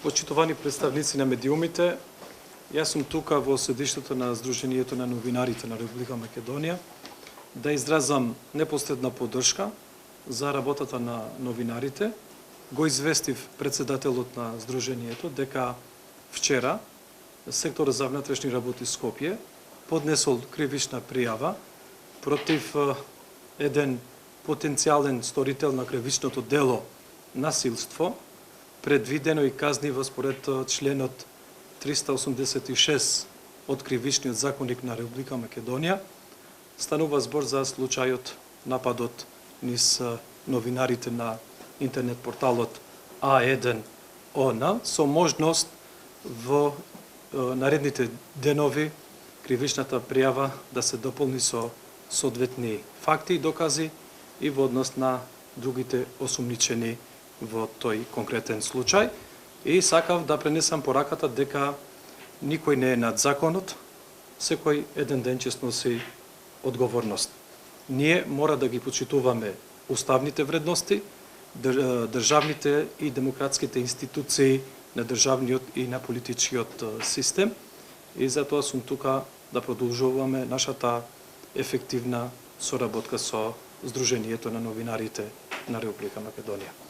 Почитувани представници на медиумите, јас сум тука во седиштето на Сдруженијето на новинарите на Република Македонија да изразам непосредна поддршка за работата на новинарите. Го известив председателот на Сдруженијето дека вчера секторот за внатрешни работи Скопје поднесол кривична пријава против еден потенцијален сторител на кривичното дело насилство, предвидено и казниво според членот 386 од Кривичниот законник на Република Македонија. Станува збор за случајот нападот низ новинарите на интернет порталот А1 ОН со можност во наредните денови кривичната пријава да се дополни со соодветни факти и докази и во однос на другите осумничени во тој конкретен случај. И сакав да пренесам пораката дека никој не е над законот, секој еден ден ќе сноси одговорност. Ние мора да ги почитуваме уставните вредности, државните и демократските институции на државниот и на политичкиот систем и затоа сум тука да продолжуваме нашата ефективна соработка со Сдруженијето на новинарите на Република Македонија.